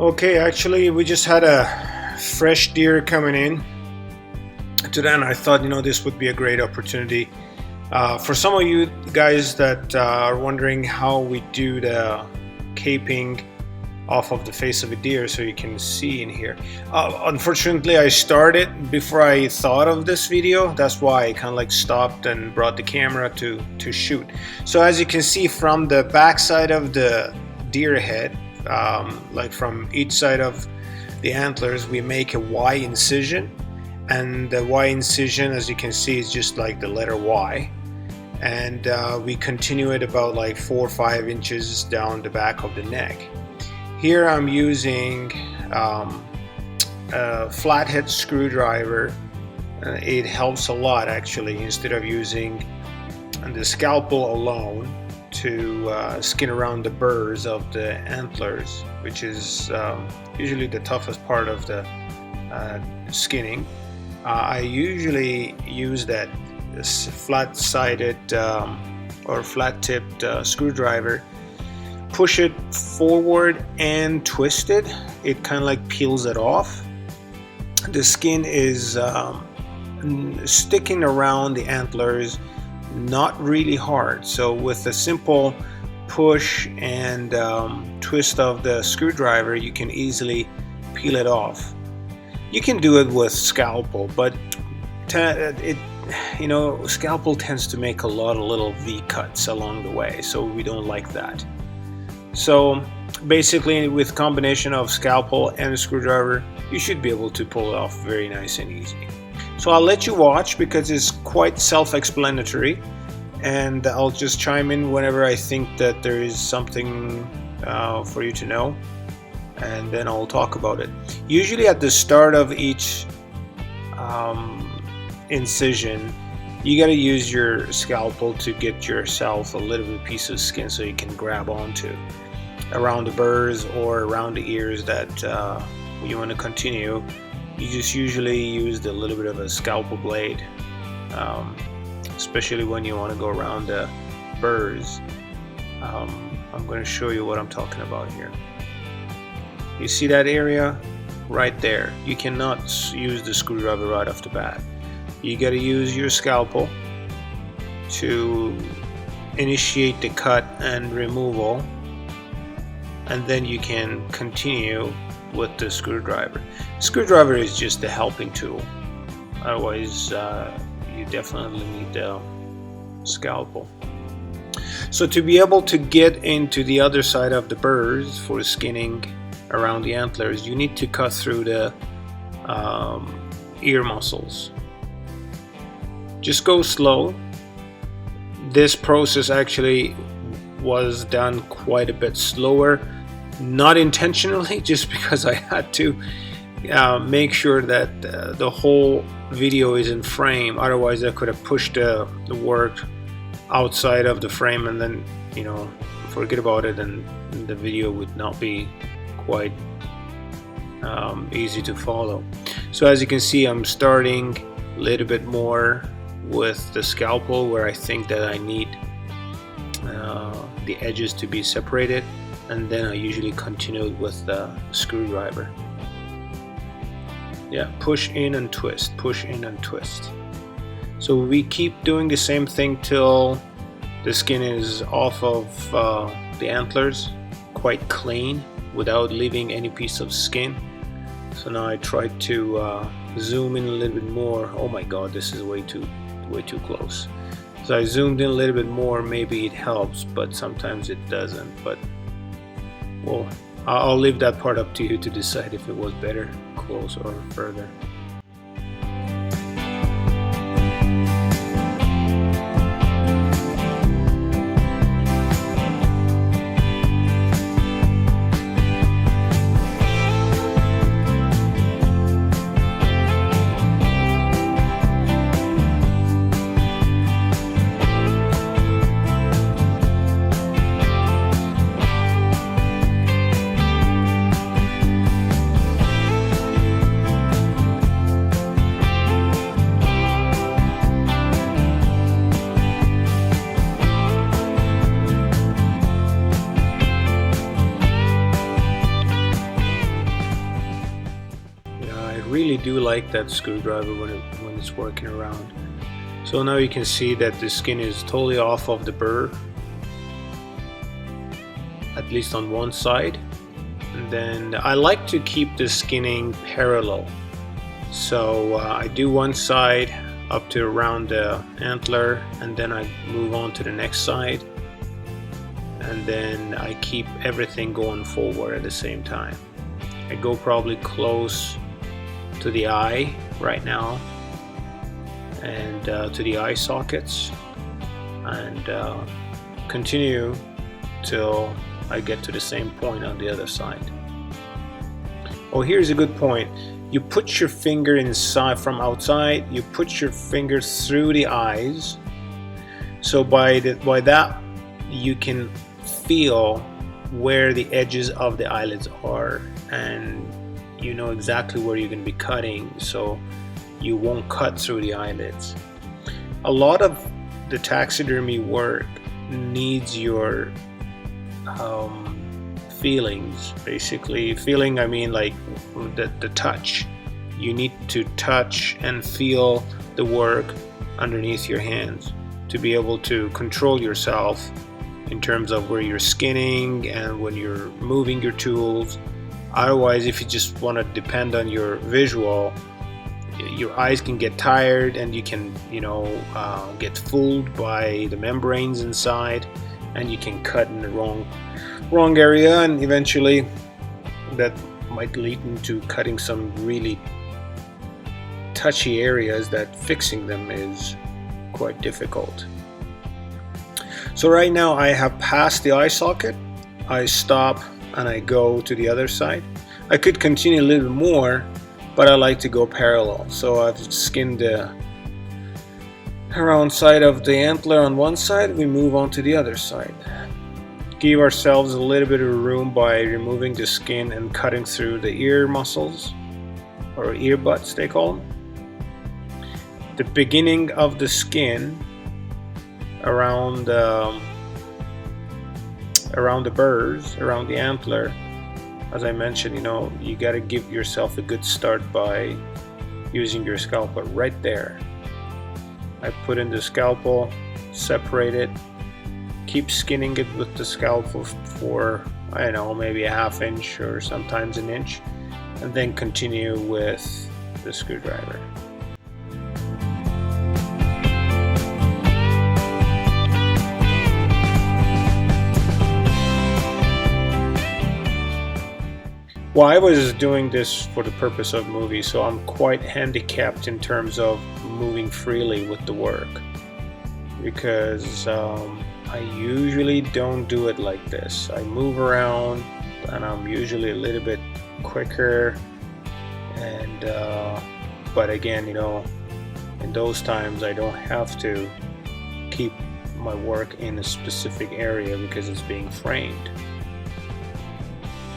Okay, actually, we just had a fresh deer coming in today, and I thought, this would be a great opportunity. For some of you guys that are wondering how we do the caping off of the face of a deer, so you can see in here. Unfortunately, I started before I thought of this video. That's why I kind of like stopped and brought the camera to shoot. So as you can see from the back side of the deer head, like from each side of the antlers, we make a Y incision, and the Y incision, as you can see, is just like the letter Y, and we continue it about like 4 or 5 inches down the back of the neck. Here I'm using a flathead screwdriver. It helps a lot actually, instead of using the scalpel alone to skin around the burrs of the antlers, which is usually the toughest part of the skinning. I usually use that flat-sided or flat-tipped screwdriver, push it forward and twist it. It kind of like peels it off. The skin is sticking around the antlers, not really hard, so with a simple push and twist of the screwdriver, you can easily peel it off. You can do it with scalpel, but scalpel tends to make a lot of little V cuts along the way, so we don't like that. So basically, with combination of scalpel and a screwdriver, you should be able to pull it off very nice and easy. So I'll let you watch because it's quite self-explanatory, and I'll just chime in whenever I think that there is something for you to know, and then I'll talk about it. Usually at the start of each incision, you got to use your scalpel to get yourself a little bit piece of skin so you can grab onto around the burrs or around the ears that you want to continue. You just usually use a little bit of a scalpel blade, especially when you want to go around the burrs. I'm going to show you what I'm talking about here. You see that area right there? You cannot use the screwdriver right off the bat. You got to use your scalpel to initiate the cut and removal, and then you can continue with the screwdriver. Screwdriver is just a helping tool. Otherwise, you definitely need the scalpel. So to be able to get into the other side of the burrs for skinning around the antlers, you need to cut through the ear muscles. Just go slow. This process actually was done quite a bit slower, not intentionally, just because I had to make sure that the whole video is in frame. Otherwise I could have pushed the work outside of the frame, and then forget about it, and the video would not be quite easy to follow. So as you can see, I'm starting a little bit more with the scalpel where I think that I need the edges to be separated, and then I usually continue with the screwdriver. Yeah, push in and twist, push in and twist. So we keep doing the same thing till the skin is off of the antlers, quite clean, without leaving any piece of skin. So now I try to zoom in a little bit more. Oh my god, this is way too close. So I zoomed in a little bit more. Maybe it helps, but sometimes it doesn't. But well, I'll leave that part up to you to decide if it was better close or further. really do like that screwdriver when it's working around. So now you can see that the skin is totally off of the burr, at least on one side. And then I like to keep the skinning parallel. So I do one side up to around the antler, and then I move on to the next side, and then I keep everything going forward at the same time. I go probably close to the eye right now, and to the eye sockets, and continue till I get to the same point on the other side. Oh, here's a good point. You put your finger inside from outside, you put your finger through the eyes, so by that you can feel where the edges of the eyelids are, and you know exactly where you're going to be cutting, so you won't cut through the eyelids. A lot of the taxidermy work needs your feelings, basically. Feeling, I mean like the touch. You need to touch and feel the work underneath your hands to be able to control yourself in terms of where you're skinning and when you're moving your tools. Otherwise, if you just want to depend on your visual, your eyes can get tired, and you can, get fooled by the membranes inside, and you can cut in the wrong area, and eventually that might lead into cutting some really touchy areas that fixing them is quite difficult. So right now I have passed the eye socket. I stop and I go to the other side. I could continue a little bit more, but I like to go parallel. So I've skinned the around side of the antler on one side, we move on to the other side. Give ourselves a little bit of room by removing the skin and cutting through the ear muscles, or ear butts they call them. The beginning of the skin around the burrs, around the antler, as I mentioned, you got to give yourself a good start by using your scalpel right there. I put in the scalpel, separate it, keep skinning it with the scalpel for, I don't know, maybe a ½ inch or sometimes an inch, and then continue with the screwdriver. Well, I was doing this for the purpose of movies, so I'm quite handicapped in terms of moving freely with the work, because I usually don't do it like this. I move around, and I'm usually a little bit quicker, and but again, in those times I don't have to keep my work in a specific area because it's being framed.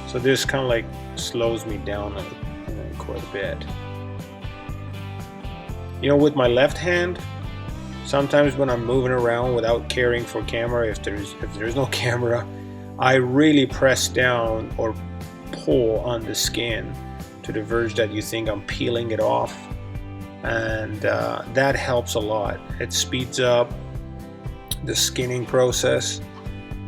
So this kind of like slows me down quite a bit. With my left hand, sometimes when I'm moving around without caring for camera, if there's no camera, I really press down or pull on the skin to the verge that you think I'm peeling it off, and that helps a lot. It speeds up the skinning process,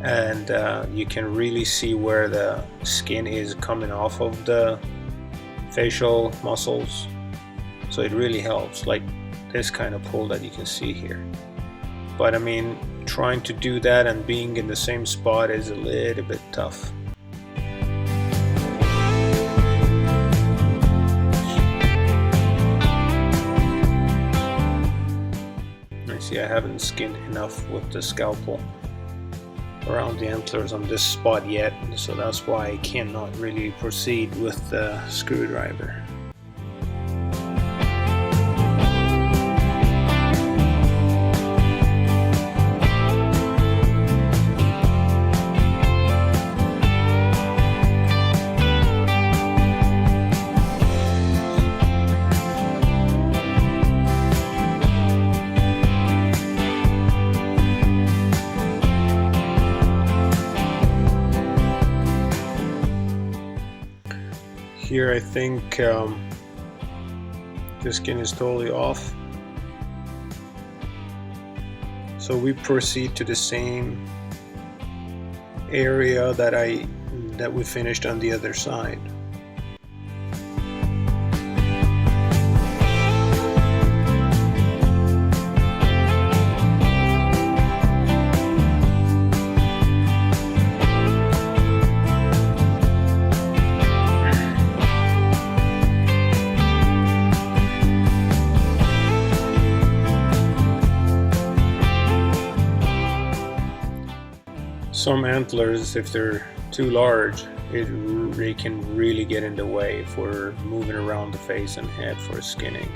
and you can really see where the skin is coming off of the facial muscles, so it really helps, like this kind of pull that you can see here. But I mean, trying to do that and being in the same spot is a little bit tough. I see I haven't skinned enough with the scalpel around the antlers on this spot yet, so that's why I cannot really proceed with the screwdriver. Here I think The skin is totally off. So we proceed to the same area that we finished on the other side. Some antlers, if they're too large, they can really get in the way for moving around the face and head for skinning.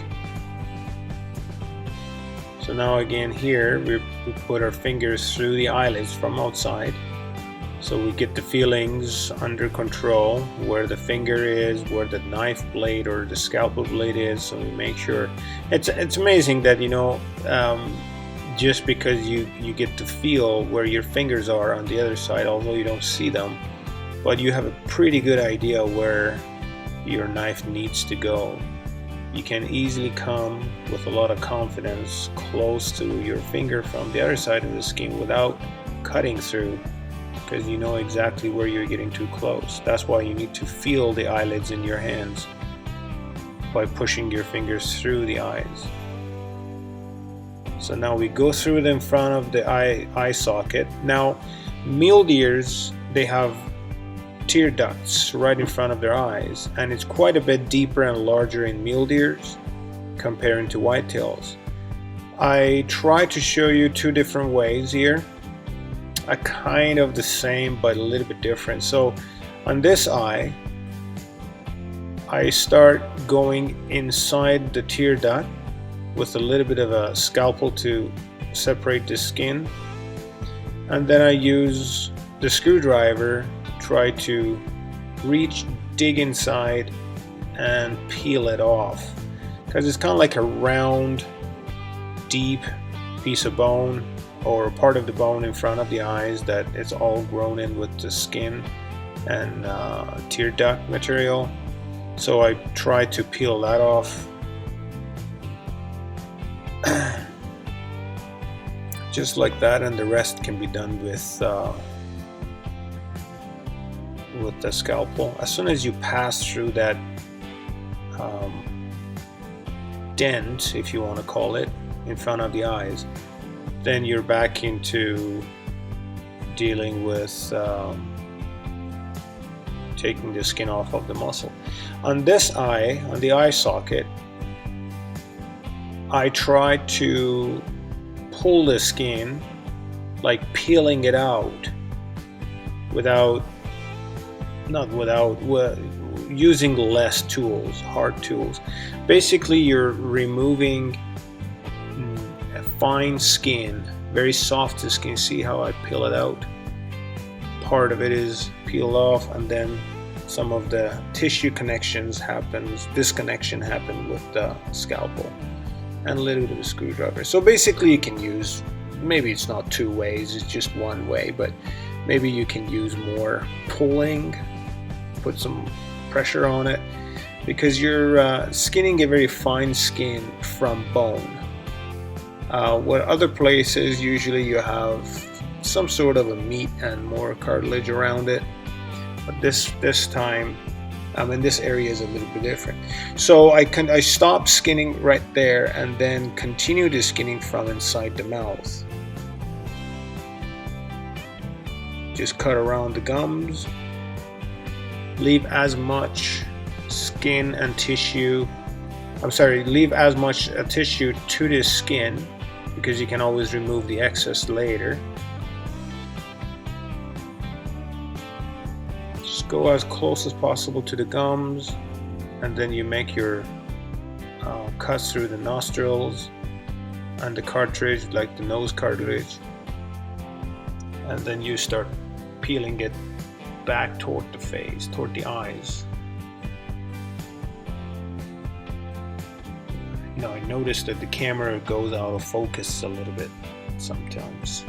So now again here we put our fingers through the eyelids from outside, so we get the feelings under control, where the finger is, where the knife blade or the scalpel blade is. So we make sure it's amazing that, you know, just because you get to feel where your fingers are on the other side, although you don't see them, but you have a pretty good idea where your knife needs to go. You can easily come with a lot of confidence close to your finger from the other side of the skin without cutting through, because you know exactly where you're getting too close. That's why you need to feel the eyelids in your hands by pushing your fingers through the eyes. So now we go through the in front of the eye socket. Now mule deers, they have tear ducts right in front of their eyes, and it's quite a bit deeper and larger in mule deers comparing to whitetails. I try to show you two different ways here, a kind of the same but a little bit different. So on this eye, I start going inside the tear duct with a little bit of a scalpel to separate the skin, and then I use the screwdriver, try to dig inside and peel it off, because it's kind of like a round, deep piece of bone or part of the bone in front of the eyes that it's all grown in with the skin and tear duct material. So I try to peel that off. Just like that, and the rest can be done with the scalpel. As soon as you pass through that dent, if you want to call it, in front of the eyes, then you're back into dealing with taking the skin off of the muzzle. On this eye, on the eye socket, I try to pull the skin, like peeling it out, using less tools, hard tools. Basically, you're removing a fine skin, very soft skin. See how I peel it out? Part of it is peeled off, and then some of the tissue disconnection happens with the scalpel and a little bit of a screwdriver. So basically you can use, maybe it's not two ways, it's just one way, but maybe you can use more pulling, put some pressure on it, because you're skinning a very fine skin from bone. What other places, usually you have some sort of a meat and more cartilage around it, but this time, this area is a little bit different. So I stop skinning right there and then continue the skinning from inside the mouth. Just cut around the gums, leave as much skin and tissue, leave as much tissue to the skin, because you can always remove the excess later. Just go as close as possible to the gums, and then you make your cuts through the nostrils and the cartridge, like the nose cartilage, and then you start peeling it back toward the face, toward the eyes. I noticed that the camera goes out of focus a little bit sometimes.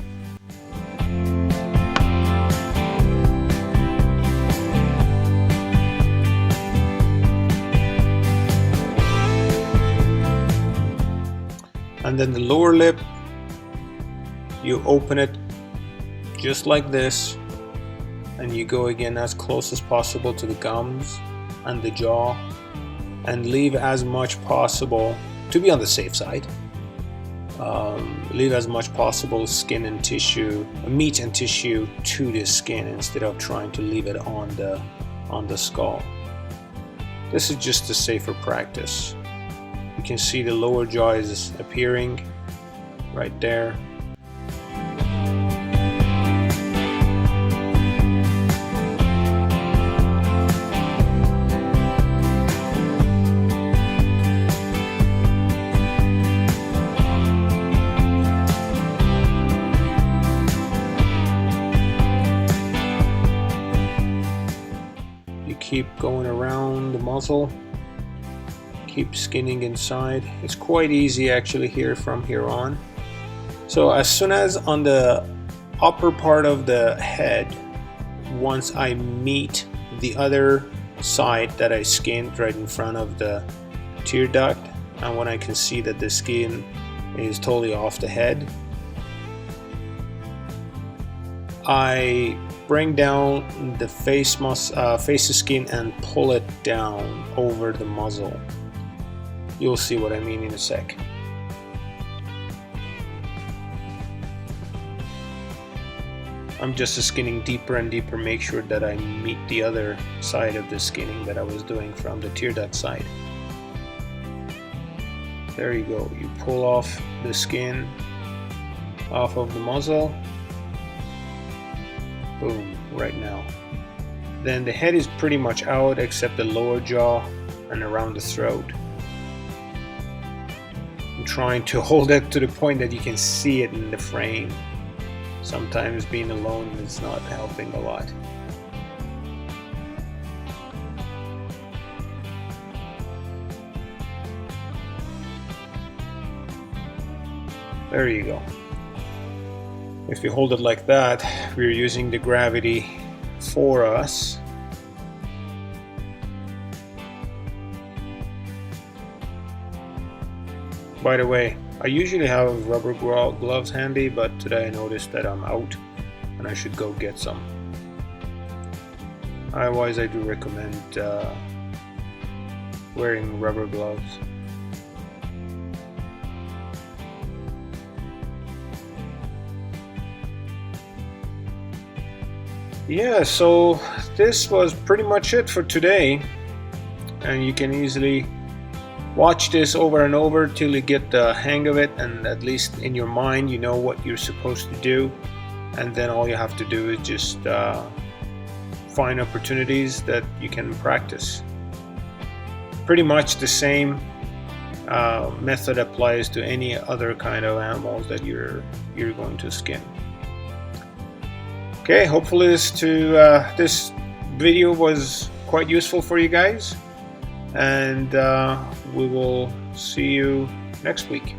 And then the lower lip, you open it just like this, and you go again as close as possible to the gums and the jaw, and leave as much possible, to be on the safe side, leave as much possible skin and tissue, meat and tissue to the skin instead of trying to leave it on the skull. This is just a safer practice. You can see the lower jaw is appearing right there. Keep going around the muzzle, keep skinning inside. It's quite easy actually here from here on. So as soon as on the upper part of the head, once I meet the other side that I skinned right in front of the tear duct, and when I can see that the skin is totally off the head, I bring down the face skin and pull it down over the muzzle. You'll see what I mean in a sec. I'm just skinning deeper and deeper, make sure that I meet the other side of the skinning that I was doing from the tear duct side. There you go. You pull off the skin off of the muzzle. Boom, right now. Then the head is pretty much out except the lower jaw and around the throat. I'm trying to hold it to the point that you can see it in the frame. Sometimes being alone is not helping a lot. There you go. If you hold it like that, we're using the gravity for us. By the way, I usually have rubber gloves handy, but today I noticed that I'm out and I should go get some. Otherwise, I do recommend wearing rubber gloves. Yeah, so this was pretty much it for today, and you can easily watch this over and over till you get the hang of it, and at least in your mind you know what you're supposed to do, and then all you have to do is just find opportunities that you can practice. Pretty much the same method applies to any other kind of animals that you're going to skin. Okay, hopefully this video was quite useful for you guys, and we will see you next week.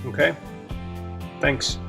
Okay, thanks.